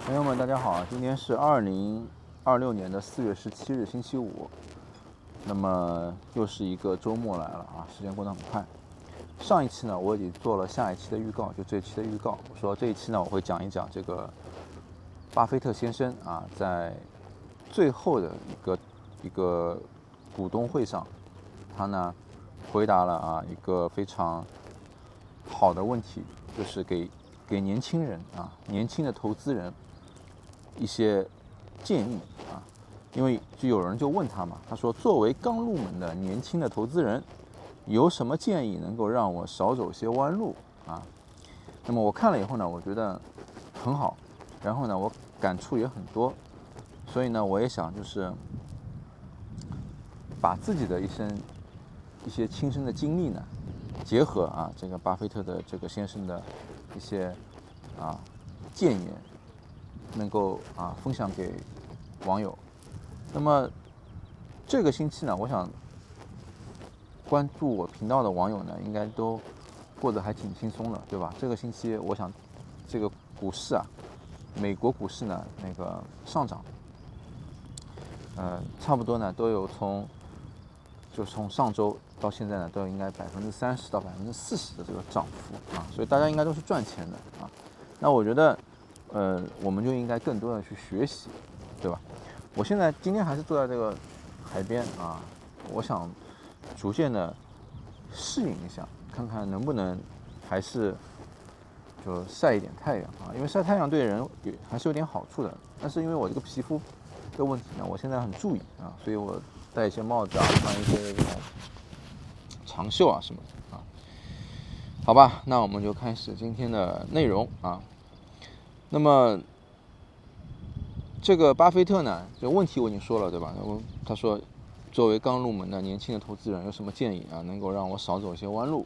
朋友们，大家好，今天是2026年4月17日，星期五。那么又是一个周末来了啊，时间过得很快。上一期呢，我已经做了下一期的预告，就这一期的预告。我说这一期呢，我会讲一讲这个巴菲特先生啊，在最后的一个股东会上，他呢回答了一个非常好的问题，就是给年轻人年轻的投资人一些建议啊，因为就有人就问他嘛，他说作为刚入门的年轻的投资人，有什么建议能够让我少走些弯路啊？那么我看了以后呢，我觉得很好，然后呢，我感触也很多，所以呢，我也想就是把自己的一些亲身的经历呢，结合这个巴菲特的这个先生的一些建言，能够分享给网友。那么这个星期呢，我想关注我频道的网友呢，应该都过得还挺轻松的，对吧？这个星期我想这个股市美国股市呢那个上涨，差不多呢都有从上周到现在呢，都应该30%到40%的这个涨幅所以大家应该都是赚钱的那我觉得我们就应该更多的去学习，对吧？我今天还是坐在这个海边我想逐渐的适应一下，看看能不能还是就晒一点太阳因为晒太阳对人还是有点好处的。但是因为我这个皮肤的问题呢，我现在很注意所以我戴一些帽子穿一些这种长袖什么的好吧，那我们就开始今天的内容那么这个巴菲特呢，这个问题我已经说了，对吧？他说，作为刚入门的年轻的投资人，有什么建议能够让我少走一些弯路？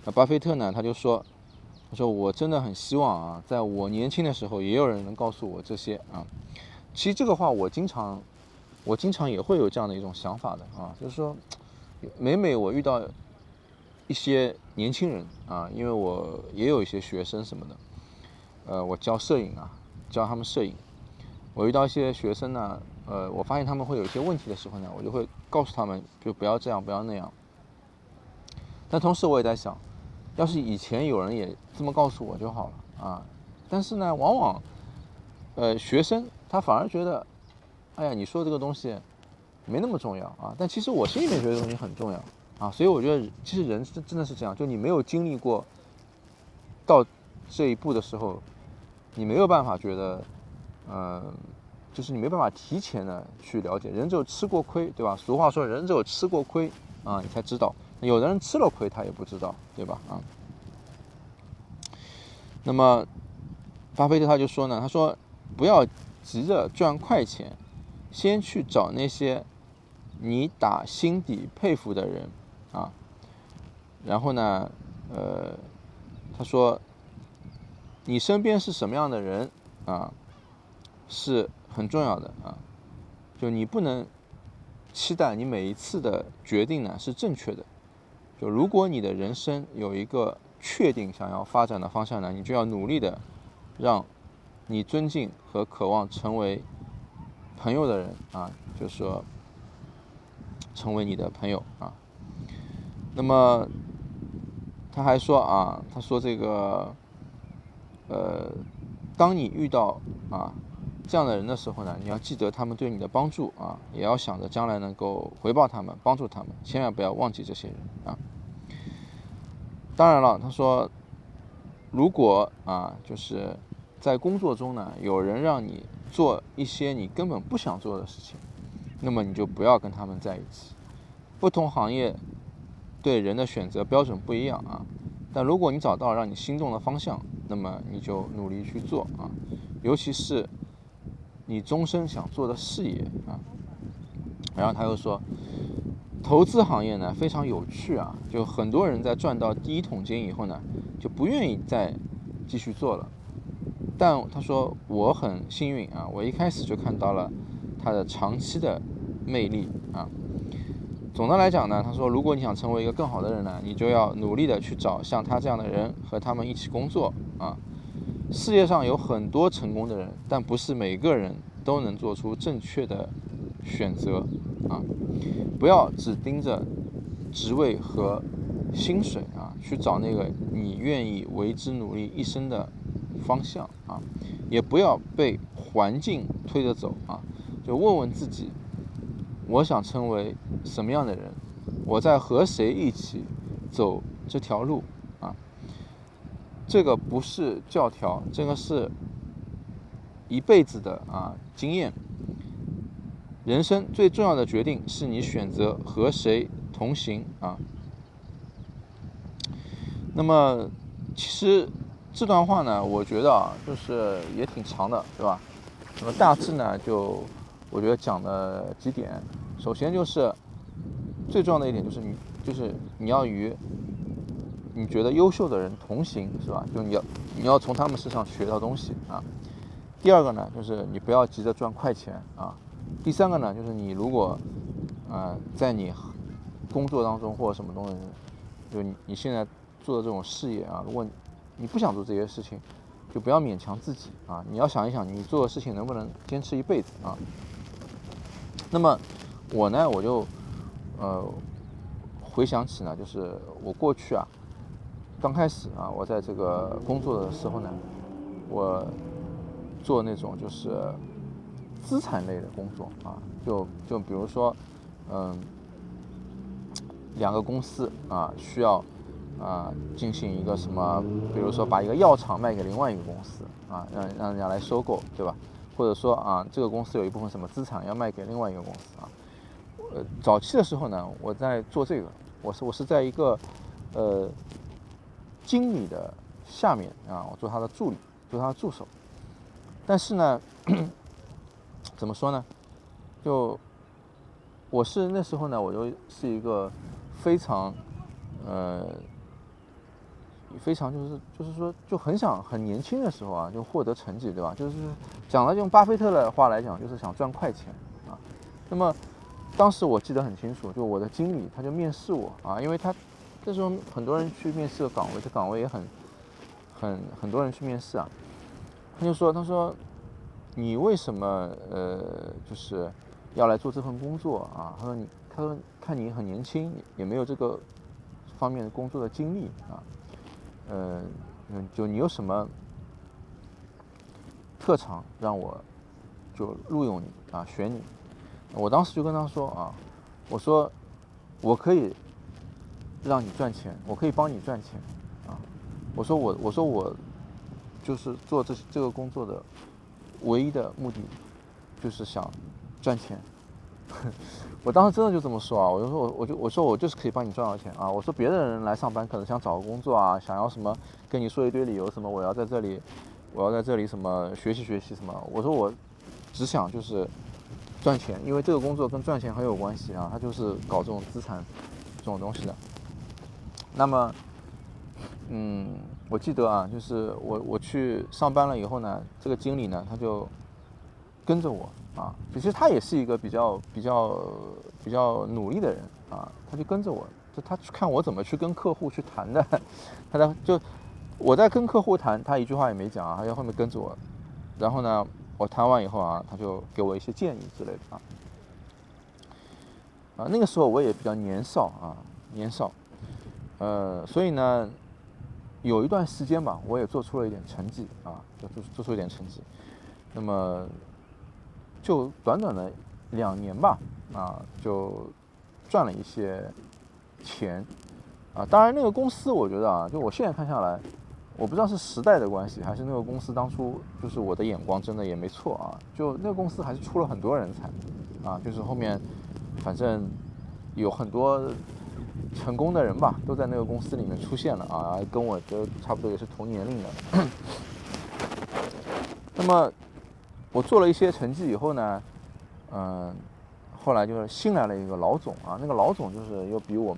那巴菲特呢，他说我真的很希望在我年轻的时候，也有人能告诉我这些其实这个话我经常也会有这样的一种想法的就是说，每我遇到一些年轻人因为我也有一些学生什么的，我教摄影教他们摄影。我遇到一些学生呢，我发现他们会有一些问题的时候呢，我就会告诉他们，就不要这样，不要那样。但同时我也在想，要是以前有人也这么告诉我就好了但是呢，往往学生他反而觉得，哎呀，你说这个东西没那么重要但其实我心里面觉得这个东西很重要所以我觉得其实人真的是这样，就你没有经历过到这一步的时候，你没有办法觉得就是你没办法提前的去了解，人只有吃过亏，对吧？俗话说人只有吃过亏你才知道，有的人吃了亏他也不知道，对吧那么巴菲特他就说呢，他说不要急着赚快钱，先去找那些你打心底佩服的人然后呢他说你身边是什么样的人是很重要的就你不能期待你每一次的决定呢是正确的。就如果你的人生有一个确定想要发展的方向呢，你就要努力的让你尊敬和渴望成为朋友的人就是说成为你的朋友那么他还说他说这个当你遇到这样的人的时候呢，你要记得他们对你的帮助也要想着将来能够回报他们，帮助他们，千万不要忘记这些人当然了，他说如果就是在工作中呢，有人让你做一些你根本不想做的事情，那么你就不要跟他们在一起。不同行业对人的选择标准不一样但如果你找到让你心动的方向，那么你就努力去做尤其是你终身想做的事业然后他又说，投资行业呢非常有趣就很多人在赚到第一桶金以后呢，就不愿意再继续做了。但他说我很幸运我一开始就看到了他的长期的魅力总的来讲呢，他说如果你想成为一个更好的人呢，你就要努力的去找像他这样的人，和他们一起工作世界上有很多成功的人，但不是每个人都能做出正确的选择啊！不要只盯着职位和薪水啊，去找那个你愿意为之努力一生的方向啊！也不要被环境推着走啊！就问问自己，我想成为什么样的人？我在和谁一起走这条路啊？这个不是教条，这个是一辈子的经验。人生最重要的决定是你选择和谁同行啊。那么其实这段话呢，我觉得就是也挺长的，对吧？那么大致呢，就我觉得讲了几点。首先就是最重要的一点就是你要与你觉得优秀的人同行，是吧？就你要从他们身上学到东西啊。第二个呢，就是你不要急着赚快钱啊。第三个呢，就是你如果在你工作当中或者什么东西，就你现在做的这种事业啊，如果你不想做这些事情，就不要勉强自己啊。你要想一想，你做的事情能不能坚持一辈子啊？那么我呢，我就回想起呢，就是我过去刚开始我在这个工作的时候呢，我做那种就是资产类的工作就比如说两个公司需要进行一个什么，比如说把一个药厂卖给另外一个公司让人家来收购，对吧？或者说这个公司有一部分什么资产要卖给另外一个公司早期的时候呢，我在做这个，我是在一个经理的下面我做他的助理，做他的助手。但是呢，怎么说呢？就我是那时候呢，我就是一个非常就是说就很年轻的时候就获得成绩，对吧？就是讲了用巴菲特的话来讲，就是想赚快钱那么当时我记得很清楚，就我的经理他就面试我因为他这时候很多人去面试的岗位，这岗位也很多人去面试他说你为什么就是要来做这份工作他说看你很年轻，也没有这个方面的工作的经历就你有什么特长让我就录用你选你。我当时就跟他说我说我可以让你赚钱，我可以帮你赚钱我说我就是做这个工作的唯一的目的就是想赚钱。我当时真的就这么说我说我就是可以帮你赚到钱我说别的人来上班可能想找个工作想要什么跟你说一堆理由，什么我要在这里什么学习什么，我说我只想就是赚钱，因为这个工作跟赚钱很有关系他就是搞这种资产这种东西的。那么我记得就是我去上班了以后呢，这个经理呢他就跟着我其实他也是一个比较努力的人他就跟着我，就他去看我怎么去跟客户去谈的，就我在跟客户谈，他一句话也没讲他在后面跟着我，然后呢我谈完以后他就给我一些建议之类的那个时候我也比较年少所以呢有一段时间吧，我也做出了一点成绩就做出一点成绩。那么就短短的2年吧就赚了一些钱当然那个公司我觉得就我现在看下来，我不知道是时代的关系，还是那个公司当初就是我的眼光真的也没错就那个公司还是出了很多人才就是后面反正有很多成功的人吧，都在那个公司里面出现了跟我都差不多也是同年龄的。那么我做了一些成绩以后呢后来就是新来了一个老总那个老总就是又比我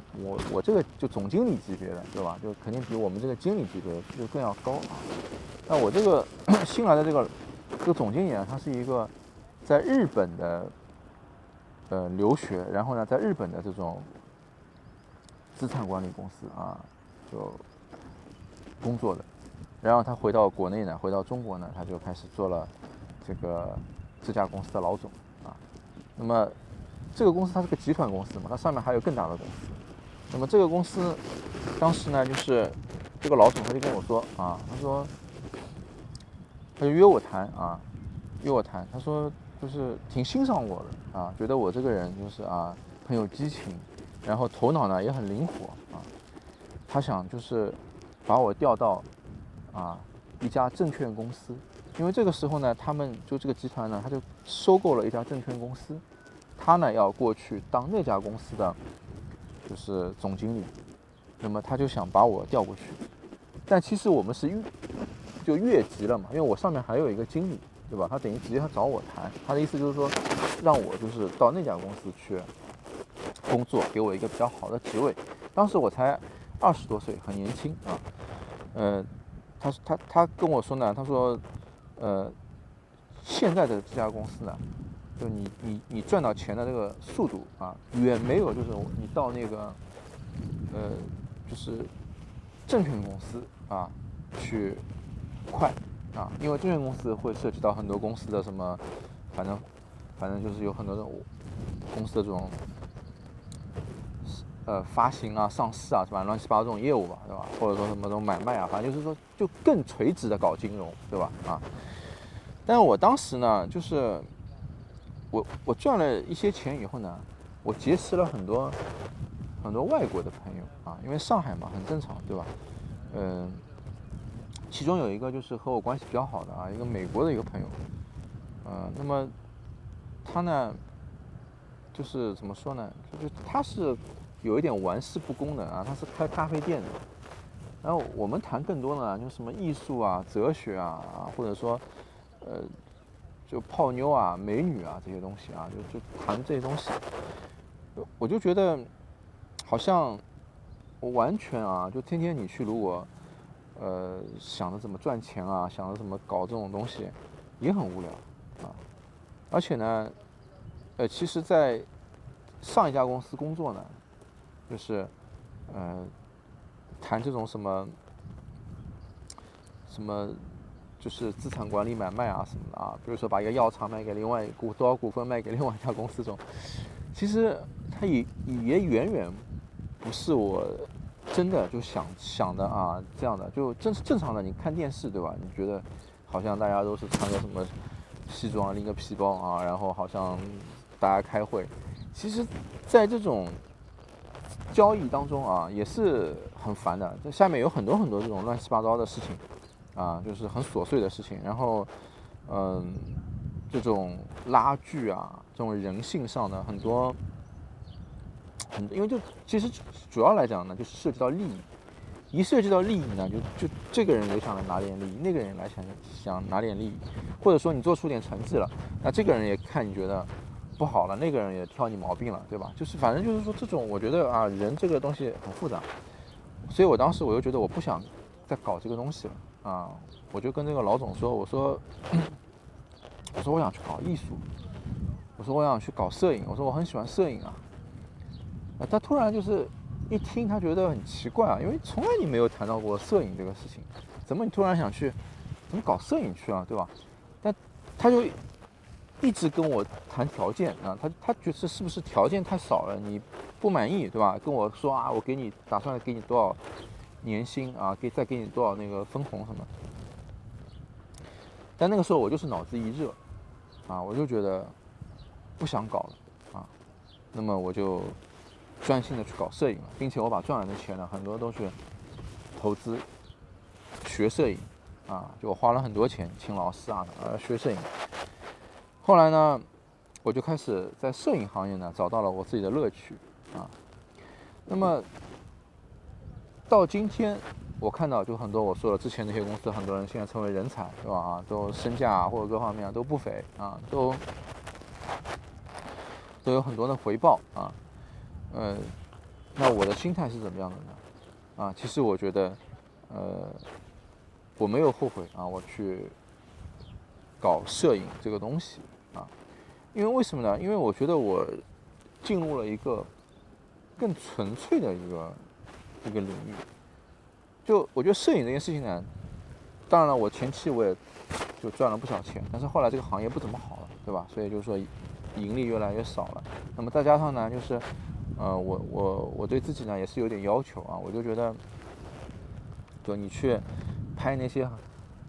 这个就总经理级别的，对吧？就肯定比我们这个经理级别就更要高那我这个新来的这个总经理他是一个在日本的留学，然后呢在日本的这种资产管理公司就工作的然后他回到国内呢，回到中国呢，他就开始做了这家公司的老总啊。那么这个公司它是个集团公司嘛，它上面还有更大的公司。那么这个公司当时呢，就是这个老总他就跟我说啊，他就约我谈，他说就是挺欣赏我的啊，觉得我这个人就是很有激情，然后头脑呢也很灵活啊，他想就是把我调到一家证券公司，因为这个时候呢，他们就这个集团呢，他就收购了一家证券公司，他呢要过去当那家公司的就是总经理，那么他就想把我调过去，但其实我们是越级了嘛，因为我上面还有一个经理，对吧？他等于直接他找我谈，他的意思就是说让我就是到那家公司去工作，给我一个比较好的职位。当时我才20多岁，很年轻啊。他跟我说呢，他说现在的这家公司呢，就你赚到钱的这个速度远没有就是你到那个就是证券公司去快因为证券公司会涉及到很多公司的什么，反正就是有很多的公司的这种发行上市是吧，乱七八糟这种业务吧，对吧？或者说什么这种买卖反正就是说就更垂直的搞金融，对吧？但是我当时呢，就是我赚了一些钱以后呢，我结识了很多外国的朋友因为上海嘛很正常，对吧？其中有一个就是和我关系比较好的一个美国的一个朋友，那么他呢，就是怎么说呢，就是他是有一点玩世不恭的他是开咖啡店的，然后我们谈更多呢，就是什么艺术哲学或者说就泡妞美女这些东西就谈这些东西，我就觉得好像我完全就天天你去如果想着怎么赚钱想着怎么搞这种东西，也很无聊而且呢，其实，在上一家公司工作呢，就是谈这种什么，就是资产管理买卖什么的比如说把一个药厂卖给另外多少股份卖给另外一家公司这种，其实它也远远不是我真的就想的这样的，就正常的你看电视对吧？你觉得好像大家都是穿个什么西装拎个皮包然后好像大家开会，其实在这种交易当中也是很烦的，这下面有很多这种乱七八糟的事情就是很琐碎的事情，然后这种拉锯这种人性上的很多因为就其实主要来讲呢，就是涉及到利益，一涉及到利益呢，就这个人也想拿点利益，那个人来想拿点利益，或者说你做出点成绩了，那这个人也看你觉得不好了，那个人也挑你毛病了，对吧？就是反正就是说这种，我觉得人这个东西很复杂，所以我当时我就觉得我不想再搞这个东西了我就跟这个老总说，我说我想去搞艺术，我说我想去搞摄影，我说我很喜欢摄影他突然就是一听，他觉得很奇怪因为从来你没有谈到过摄影这个事情，怎么你突然想去怎么搞摄影去对吧？但他就一直跟我谈条件他觉得是不是条件太少了，你不满意对吧？跟我说我打算给你多少年薪再给你多少那个分红什么。但那个时候我就是脑子一热我就觉得不想搞了那么我就专心的去搞摄影了，并且我把赚来的钱呢，很多都是投资学摄影就我花了很多钱请老师学摄影。后来呢，我就开始在摄影行业呢找到了我自己的乐趣那么到今天，我看到就很多我说的之前那些公司，很多人现在成为人才，对吧？都身价或者各方面都不菲都有很多的回报那我的心态是怎么样的呢？其实我觉得，我没有后悔我去搞摄影这个东西因为为什么呢？因为我觉得我进入了一个更纯粹的一个领域。就我觉得摄影这件事情呢，当然了，我前期我也就赚了不少钱，但是后来这个行业不怎么好了，对吧？所以就是说盈利越来越少了。那么再加上呢，就是我对自己呢也是有点要求啊，我就觉得，就你去拍那些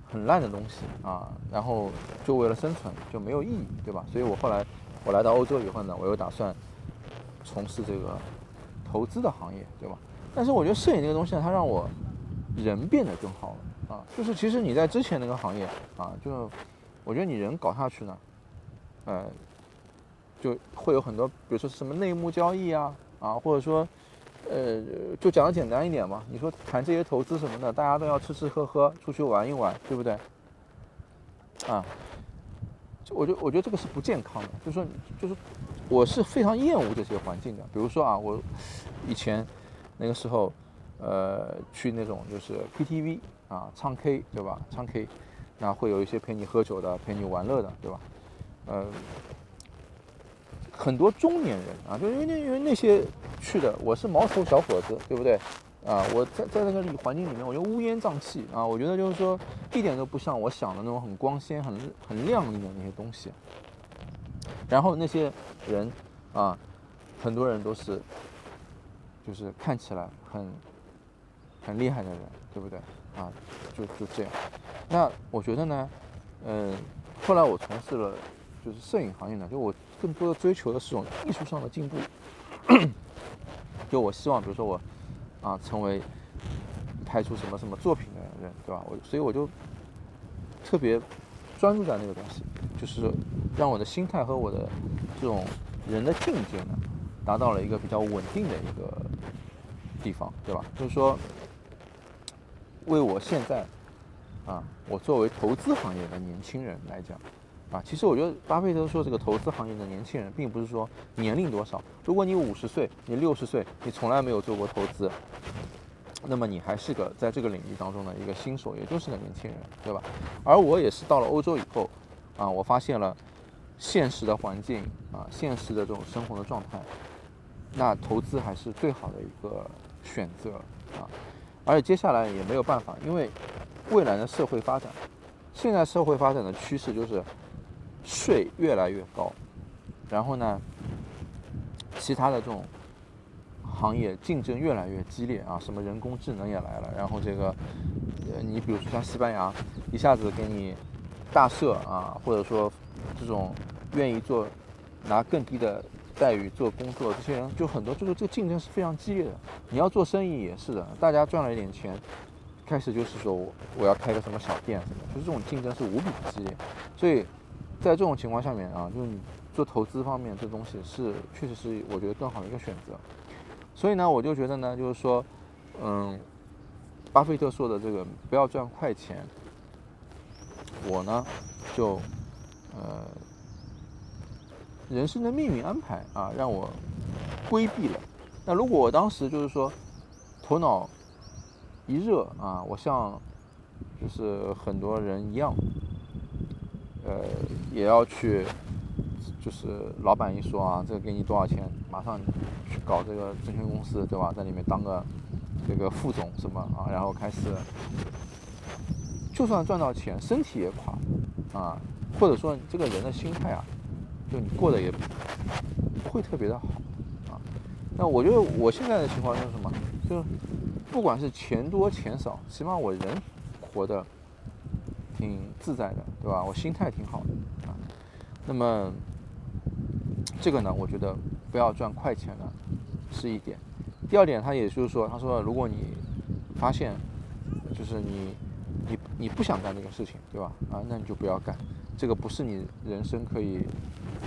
很烂的东西啊，然后就为了生存就没有意义，对吧？所以后来我来到欧洲以后呢，我又打算从事这个投资的行业，对吧？但是我觉得摄影这个东西呢，它让我人变得更好了啊。就是其实你在之前那个行业啊，就我觉得你人搞下去呢，就会有很多，比如说什么内幕交易啊，或者说，就讲的简单一点嘛，你说谈这些投资什么的，大家都要吃吃喝喝，出去玩一玩，对不对？啊，我觉得这个是不健康的，就是我是非常厌恶这些环境的。比如说啊，我以前那个时候，去那种就是 KTV 啊，唱 K 对吧？唱 K，那会有一些陪你喝酒的，陪你玩乐的，对吧？很多中年人啊，就因为那些去的，我是毛头小伙子，对不对？我在那个环境里面，我就乌烟瘴气啊，我觉得就是说一点都不像我想的那种很光鲜、很亮丽的那些东西。然后那些人啊，很多人都是就是看起来很厉害的人，对不对？啊，就这样。那我觉得呢，后来我从事了就是摄影行业呢，就我更多的追求的是这种艺术上的进步。就我希望，比如说我成为拍出什么作品的人，对吧？所以我就特别专注在那个东西，就是让我的心态和我的这种人的境界呢，达到了一个比较稳定的一个地方，对吧？就是说，为我现在我作为投资行业的年轻人来讲，其实我觉得巴菲特说这个投资行业的年轻人，并不是说年龄多少。如果你50岁，你60岁，你从来没有做过投资，那么你还是个在这个领域当中的一个新手，也就是个年轻人，对吧？而我也是到了欧洲以后，我发现了现实的环境现实的这种生活的状态，那投资还是最好的一个选择而且接下来也没有办法，因为未来的社会发展，现在社会发展的趋势就是税越来越高，然后呢，其他的这种行业竞争越来越激烈什么人工智能也来了，然后这个你比如说像西班牙，一下子给你大赦或者说这种愿意拿更低的待遇做工作，这些人就很多，就是这个竞争是非常激烈的。你要做生意也是的，大家赚了一点钱，开始就是说我要开个什么小店什么，就是这种竞争是无比的激烈。所以在这种情况下面就是你做投资方面这东西确实是我觉得更好的一个选择。所以呢，我就觉得呢，就是说，巴菲特说的这个不要赚快钱，我呢就人生的命运安排让我规避了。那如果我当时就是说头脑一热我像就是很多人一样，也要去，就是老板一说这个给你多少钱，马上去搞这个证券公司，对吧？在里面当个这个副总什么然后开始，就算赚到钱，身体也垮或者说这个人的心态就你过得也不会特别的好那我觉得我现在的情况就是什么，就是不管是钱多钱少，起码我人活得挺自在的，对吧？我心态挺好的那么这个呢，我觉得不要赚快钱呢是一点。第二点，他也就是说，他说如果你发现就是你不想干这个事情，对吧？那你就不要干，这个不是你人生可以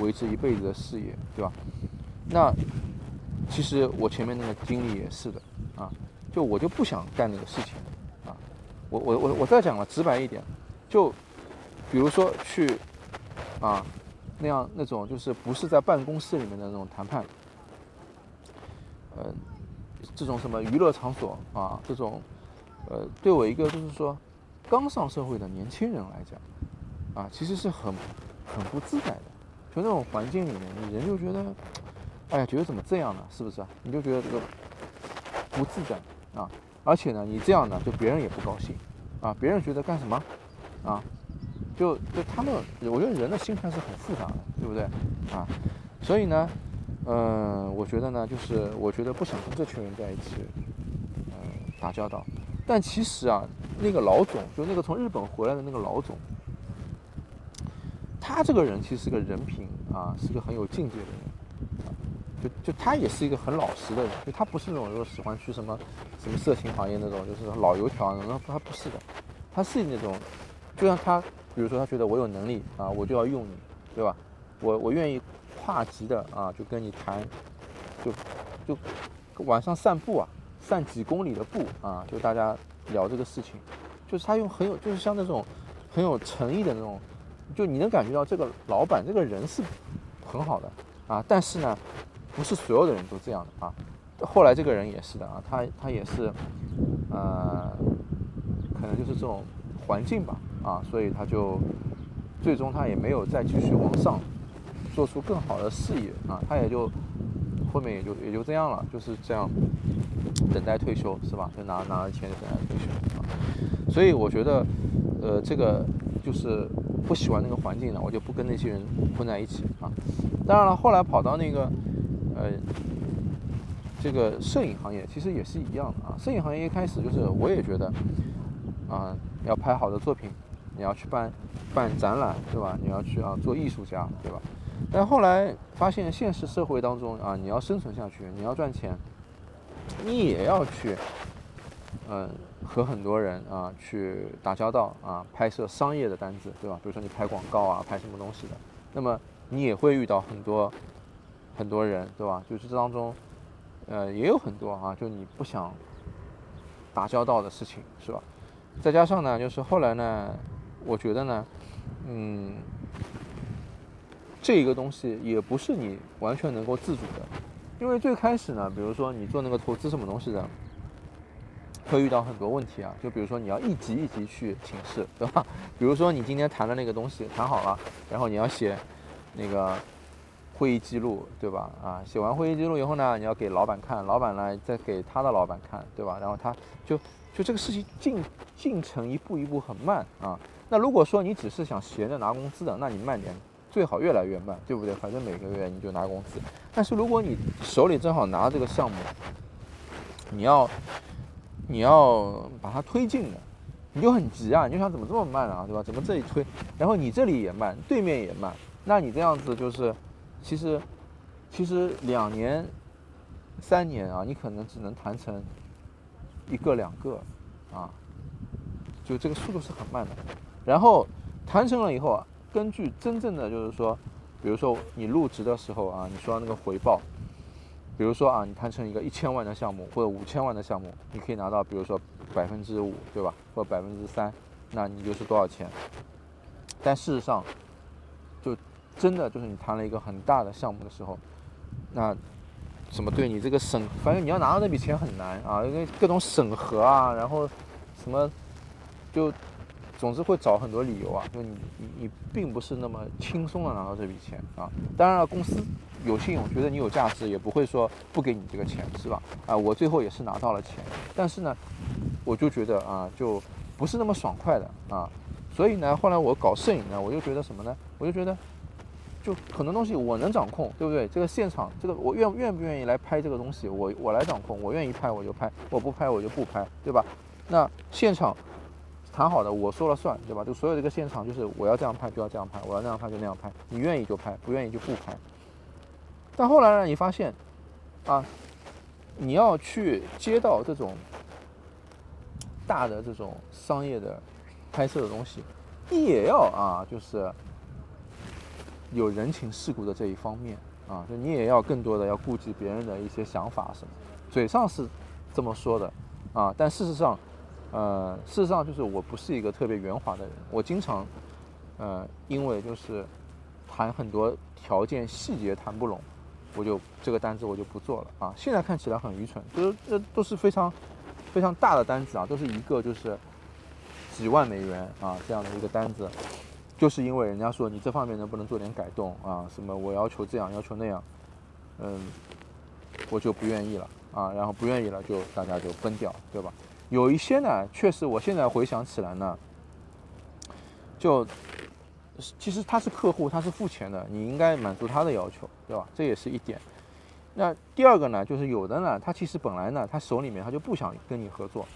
维持一辈子的事业，对吧？那其实我前面那个经历也是的就我就不想干那个事情我再讲了直白一点，就比如说去那种就是不是在办公室里面的那种谈判，这种什么娱乐场所这种对我一个就是说刚上社会的年轻人来讲其实是很不自在的。就那种环境里面，你人就觉得哎呀，觉得怎么这样呢？是不是你就觉得这个不自在而且呢，你这样呢，就别人也不高兴啊，别人觉得干什么啊？就他们，我觉得人的心态是很复杂的，对不对啊？所以呢，我觉得呢，就是我觉得不想跟这群人在一起，打交道。但其实啊，那个老总，就那个从日本回来的那个老总，他这个人其实是个人品啊，是个很有境界的人，就他也是一个很老实的人，就他不是那种喜欢去什么色情行业那种，就是老油条那种，他不是的，他是那种，就像他，比如说他觉得我有能力啊，我就要用你，对吧？我愿意跨级的啊，就跟你谈，就晚上散步啊，散几公里的步啊，就大家聊这个事情，就是他用很有，就是像那种很有诚意的那种，就你能感觉到这个老板这个人是很好的啊，但是呢，不是所有的人都这样的啊。后来这个人也是的啊，他也是，可能就是这种环境吧啊，所以他就最终他也没有再继续往上做出更好的事业啊，他也就后面也就这样了，就是这样等待退休是吧？就拿了钱就等待退休啊。所以我觉得，这个就是不喜欢那个环境呢，我就不跟那些人混在一起啊。当然了，后来跑到那个这个摄影行业其实也是一样的啊。摄影行业一开始就是我也觉得要拍好的作品，你要去办展览，对吧？你要去做艺术家，对吧？但后来发现现实社会当中啊，你要生存下去，你要赚钱，你也要去和很多人去打交道啊，拍摄商业的单子，对吧？比如说你拍广告啊，拍什么东西的，那么你也会遇到很多人，对吧？就是这当中也有很多就你不想打交道的事情，是吧？再加上呢，就是后来呢，我觉得呢，这一个东西也不是你完全能够自主的，因为最开始呢，比如说你做那个投资什么东西的，会遇到很多问题啊，就比如说你要一级一级去请示，对吧？比如说你今天谈的那个东西谈好了，然后你要写那个会议记录，对吧？写完会议记录以后呢，你要给老板看，老板呢再给他的老板看，对吧？然后他就这个事情进程一步一步很慢啊。那如果说你只是想闲着拿工资的，那你慢点，最好越来越慢，对不对？反正每个月你就拿工资。但是如果你手里正好拿这个项目，你要把它推进的，你就很急啊，你就想怎么这么慢啊，对吧？怎么这里推，然后你这里也慢，对面也慢，那你这样子就是，其实2年、3年你可能只能谈成1个2个就这个速度是很慢的。然后谈成了以后根据真正的就是说，比如说你入职的时候你说那个回报，比如说你谈成一个1000万的项目或者5000万的项目，你可以拿到比如说5%，对吧？或者3%，那你就是多少钱？但事实上，就真的就是你谈了一个很大的项目的时候，那怎么对你这个反正你要拿到那笔钱很难因为各种审核然后什么就总之会找很多理由就你并不是那么轻松的拿到这笔钱当然了，公司有信用，觉得你有价值，也不会说不给你这个钱，是吧？我最后也是拿到了钱，但是呢，我就觉得就不是那么爽快的所以呢，后来我搞摄影呢，我就觉得什么呢？我就觉得，就很多东西我能掌控，对不对？这个现场，这个我愿不愿意来拍这个东西，我来掌控，我愿意拍我就拍，我不拍我就不拍，对吧？那现场谈好的，我说了算，对吧？就所有这个现场就是我要这样拍就要这样拍，我要那样拍就那样拍，你愿意就拍，不愿意就不拍。但后来呢，你发现你要去接到这种大的这种商业的拍摄的东西，你也要就是有人情世故的这一方面就你也要更多的要顾及别人的一些想法什么，嘴上是这么说的但事实上就是我不是一个特别圆滑的人，我经常因为就是谈很多条件细节谈不拢，我就这个单子我就不做了现在看起来很愚蠢，就是这都是非常非常大的单子都是一个就是几万美元这样的一个单子，就是因为人家说你这方面能不能做点改动什么我要求这样要求那样，我就不愿意了然后不愿意了就大家就分掉，对吧？有一些呢，确实我现在回想起来呢，就其实他是客户，他是付钱的，你应该满足他的要求，对吧？这也是一点。那第二个呢，就是有的呢，他其实本来呢，他手里面他就不想跟你合作，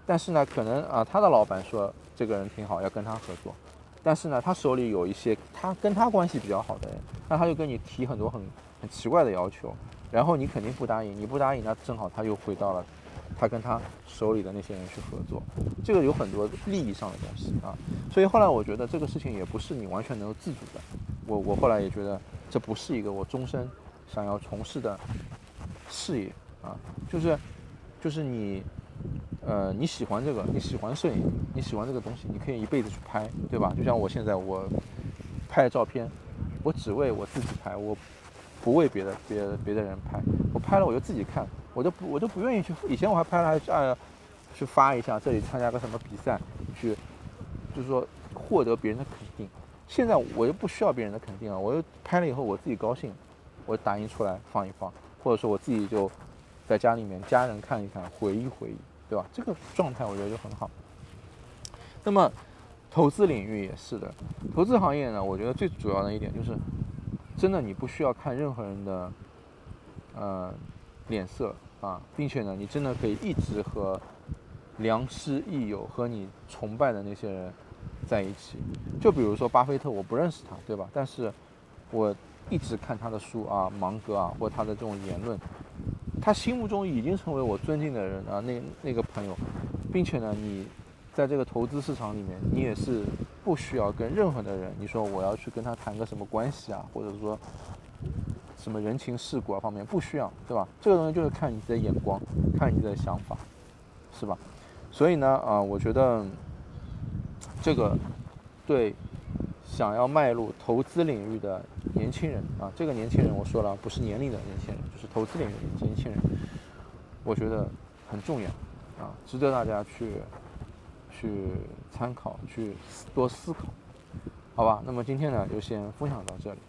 但是呢，可能他的老板说这个人挺好，要跟他合作，但是呢，他手里有一些他跟他关系比较好的人，那他就跟你提很多很奇怪的要求，然后你肯定不答应，你不答应，那正好他又回到了他跟他手里的那些人去合作，这个有很多利益上的东西啊，所以后来我觉得这个事情也不是你完全能够自主的，我后来也觉得这不是一个我终身想要从事的事业啊，就是你喜欢这个，你喜欢摄影，你喜欢这个东西，你可以一辈子去拍，对吧？就像我现在我拍照片，我只为我自己拍，我不为别的人拍，我拍了我就自己看，我都不愿意去。以前我还拍了还去发一下，这里参加个什么比赛，去就是说获得别人的肯定。现在我又不需要别人的肯定了，我又拍了以后我自己高兴，我打印出来放一放，或者说我自己就在家里面家人看一看，回忆回忆，对吧？这个状态我觉得就很好。那么投资领域也是的，投资行业呢，我觉得最主要的一点就是，真的你不需要看任何人的脸色啊，并且呢，你真的可以一直和良师益友和你崇拜的那些人在一起。就比如说巴菲特，我不认识他，对吧？但是我一直看他的书啊，芒格啊，或他的这种言论，他心目中已经成为我尊敬的人啊，那个朋友，并且呢，你在这个投资市场里面，你也是不需要跟任何的人，你说我要去跟他谈个什么关系啊，或者说什么人情世故啊方面，不需要，对吧？这个东西就是看你的眼光，看你的想法，是吧？所以呢，我觉得这个对想要迈入投资领域的年轻人啊，这个年轻人我说了，不是年龄的年轻人，就是投资领域的年轻人，我觉得很重要啊，值得大家去参考，去多思考，好吧？那么今天呢，就先分享到这里。